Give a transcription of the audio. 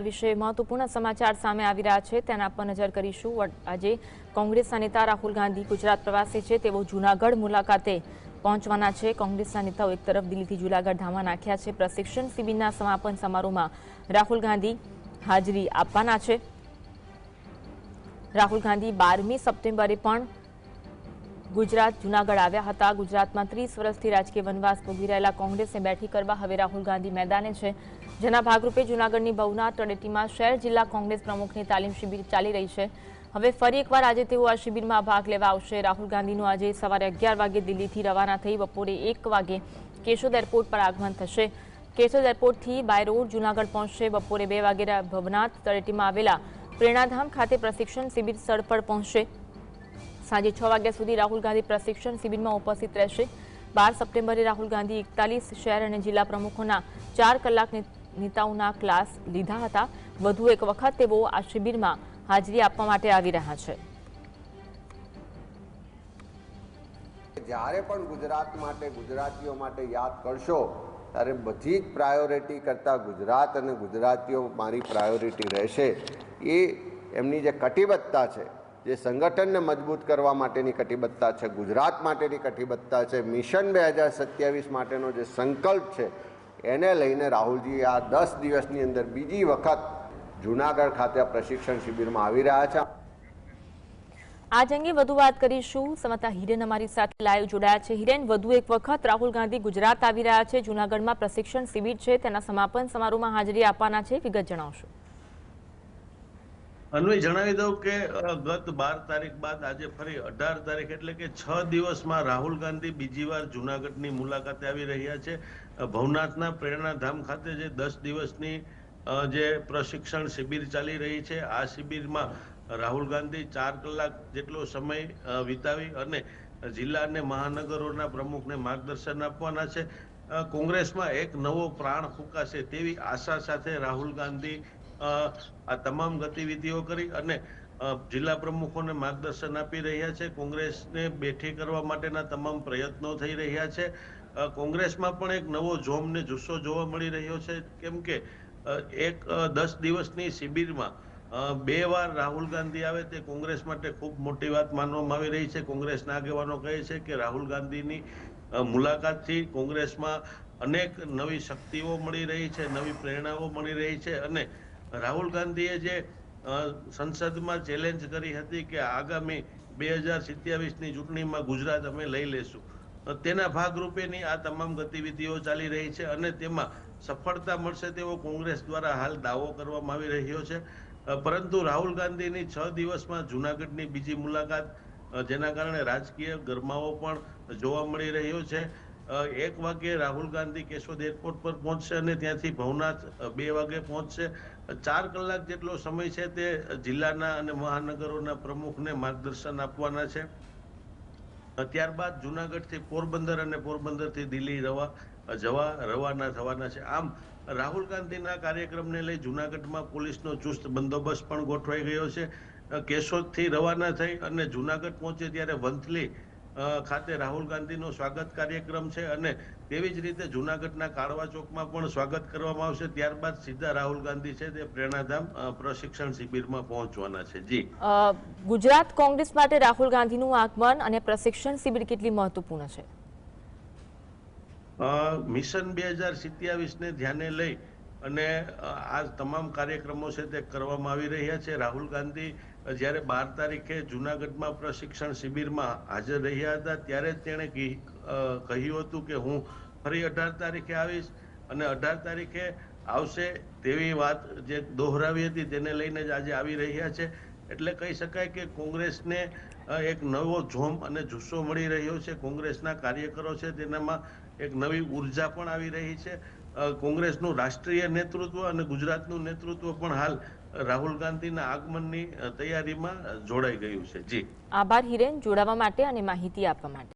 વિશે મહત્વપૂર્ણ સમાચાર સામે આવી રહ્યા છે તેના પર નજર કરીશું। આજે કોંગ્રેસના નેતા રાહુલ ગાંધી ગુજરાત પ્રવાસે છે। તેઓ જૂનાગઢ મુલાકાતે પહોંચવાના છે। કોંગ્રેસના નેતાઓ એક તરફ દિલ્હીથી જૂનાગઢ ધામા નાખ્યા છે। પ્રશિક્ષણ શિબિરના સમાપન સમારોહમાં રાહુલ ગાંધી હાજરી આપવાના છે। રાહુલ ગાંધી 12મી સપ્ટેમ્બરે પણ ગુજરાત જૂનાગઢ આવ્યા હતા। ગુજરાતમાં 30 વર્ષથી રાજકીય વનવાસ ભોગવી રહેલા કોંગ્રેસને બેઠી કરવા હવે રાહુલ ગાંધી મેદાને છે, જેના ભાગરૂપે જૂનાગઢની ભવનાથ તળેટીમાં શહેર જિલ્લા કોંગ્રેસ પ્રમુખની તાલીમ શિબિર ચાલી રહી છે। હવે ફરી એકવાર આજે તેઓ આ શિબિરમાં ભાગ લેવા આવશે। રાહુલ ગાંધીનું આજે સવારે 11 વાગે દિલ્હીથી રવાના થઈ બપોરે 1 વાગે કેશોદ એરપોર્ટ પર આગમન થશે। કેશોદ એરપોર્ટથી બાય રોડ જૂનાગઢ પહોંચશે। બપોરે 2 વાગે ભવનાથ તળેટીમાં આવેલા પ્રેરણાધામ ખાતે પ્રશિક્ષણ શિબિર સ્થળ પર પહોંચશે। સાંજે 6 વાગ્યા સુધી રાહુલ ગાંધી પ્રશિક્ષણ શિબિરમાં ઉપસ્થિત રહેશે। 12 સપ્ટેમ્બરે રાહુલ ગાંધી 41 શહેર અને જિલ્લા પ્રમુખોના 4 કલાક નેતાઓના ક્લાસ લીધા હતા। વધુ એક વખત તેઓ આ શિબિરમાં હાજરી આપવા માટે આવી રહ્યા છે। જ્યારે પણ ગુજરાત માટે ગુજરાતીઓ માટે યાદ કરશો ત્યારે બધી જ પ્રાયોરિટી કરતાં ગુજરાત અને ગુજરાતીઓ મારી પ્રાયોરિટી રહેશે। એ એમની જે કટિબદ્ધતા છે, જે સંગઠનને મજબૂત કરવા માટેની કટિબદ્ધતા છે, ગુજરાત માટેની કટિબદ્ધતા છે, મિશન 2027 માટેનો જે સંકલ્પ છે, એને લઈને રાહુલજી આ 10 દિવસની અંદર બીજી વખત જૂનાગઢ ખાતે પ્રશિક્ષણ શિબિરમાં આવી રહ્યા છે। આજ અંગે વધુ વાત કરીશું। સમતા હિરેન અમારી સાથે લાઈવ જોડાયા છે। હિરેન, વધુ એક વખત રાહુલ ગાંધી ગુજરાત આવી રહ્યા છે। જૂનાગઢમાં પ્રશિક્ષણ શિબિર છે, તેના સમાપન સમારોહમાં હાજરી આપવાના છે, વિગત જણાવશો। અન્વય, જણાવી દઉં કે ગત 12 તારીખ બાદ આજે ફરી 18 તારીખ એટલે કે 6 દિવસમાં રાહુલ ગાંધી બીજી વાર જૂનાગઢની મુલાકાતે આવી રહ્યા છે। ભવનાથના પ્રેરણાધામ ખાતે જે 10 દિવસની જે પ્રશિક્ષણ શિબિર ચાલી રહી છે, આ શિબિરમાં રાહુલ ગાંધી 4 કલાક જેટલો સમય વિતાવી અને જિલ્લા અને મહાનગરોના પ્રમુખને માર્ગદર્શન આપવાના છે। કોંગ્રેસમાં એક નવો પ્રાણ ફૂંકાશે તેવી આશા સાથે રાહુલ ગાંધી આ તમામ ગતિવિધિઓ કરી અને જિલ્લા પ્રમુખોને માર્ગદર્શન આપી રહ્યા છે। કોંગ્રેસને બેઠી કરવા માટેના તમામ પ્રયત્નો થઈ રહ્યા છે। કોંગ્રેસમાં પણ એક નવો જોમ ને જુસ્સો જોવા મળી રહ્યો છે, કેમ કે એક 10 દિવસની શિબિરમાં 2 વાર રાહુલ ગાંધી આવે તે કોંગ્રેસ માટે ખૂબ મોટી વાત માનવામાં આવી રહી છે। કોંગ્રેસના આગેવાનો કહે છે કે રાહુલ ગાંધીની મુલાકાતથી કોંગ્રેસમાં અનેક નવી શક્તિઓ મળી રહી છે, નવી પ્રેરણાઓ મળી રહી છે અને રાહુલ ગાંધીએ જે સંસદમાં ચેલેન્જ કરી હતી કે આગામી 2027ની ચૂંટણીમાં ગુજરાત અમે લઈ લેશું, તેના ભાગરૂપેની આ તમામ ગતિવિધિઓ ચાલી રહી છે અને તેમાં સફળતા મળશે તેવો કોંગ્રેસ દ્વારા હાલ દાવો કરવામાં આવી રહ્યો છે। પરંતુ રાહુલ ગાંધીની 6 દિવસમાં જૂનાગઢની બીજી મુલાકાત, જેના કારણે રાજકીય ગરમાવો પણ જોવા મળી રહ્યો છે। 1 વાગે રાહુલ ગાંધી કેશોદ એરપોર્ટ પર પહોંચશે અને ત્યાંથી ભવનાથ 2 વાગે પહોંચશે। 4 કલાક જેટલો સમય છે તે જિલ્લાના અને મહાનગરોના પ્રમુખને માર્ગદર્શન આપવાના છે। ત્યારબાદ જૂનાગઢથી પોરબંદર અને પોરબંદરથી દિલ્હી રવાના થવાના છે। આમ રાહુલ ગાંધીના કાર્યક્રમને લઈ જૂનાગઢમાં પોલીસનો ચુસ્ત બંદોબસ્ત પણ ગોઠવાઈ ગયો છે। કેશોદથી રવાના થઈ અને જૂનાગઢ પહોંચે ત્યારે વંથલી ખાતે રાહુલ ગાંધીનો સ્વાગત કાર્યક્રમ છે અને તેવી જ રીતે જૂનાગઢના કાળવા ચોકમાં પણ સ્વાગત કરવામાં આવશે। ત્યારબાદ સીધા રાહુલ ગાંધી છે તે પ્રેરણાધામ પ્રશિક્ષણ શિબિરમાં પહોંચવાના છે। જી, ગુજરાત કોંગ્રેસ માટે રાહુલ ગાંધીનું આગમન અને પ્રશિક્ષણ શિબિર કેટલી મહત્વપૂર્ણ છે? મિશન 2027ને ધ્યાને લઈ અને આ તમામ કાર્યક્રમો છે તે કરવામાં આવી રહ્યા છે। રાહુલ ગાંધી જ્યારે 12 તારીખે જૂનાગઢમાં પ્રશિક્ષણ શિબિરમાં હાજર રહ્યા હતા ત્યારે જ તેણે કહ્યું હતું કે હું ફરી 18 તારીખે આવીશ અને 18 તારીખે આવશે તેવી વાત જે દોહરાવી હતી, તેને લઈને જ આજે આવી રહ્યા છે। એટલે કહી શકાય કે કોંગ્રેસને એક નવો જોમ અને જુસ્સો મળી રહ્યો છે। કોંગ્રેસના કાર્યકરો છે તેનામાં એક નવી ઉર્જા પણ આવી રહી છે। કોંગ્રેસનું રાષ્ટ્રીય નેતૃત્વ અને ગુજરાતનું નેતૃત્વ પણ હાલ રાહુલ ગાંધીના આગમનની તૈયારીમાં જોડાઈ ગયું છે। જી, આભાર હિરેન, જોડાવા માટે અને માહિતી આપવા માટે।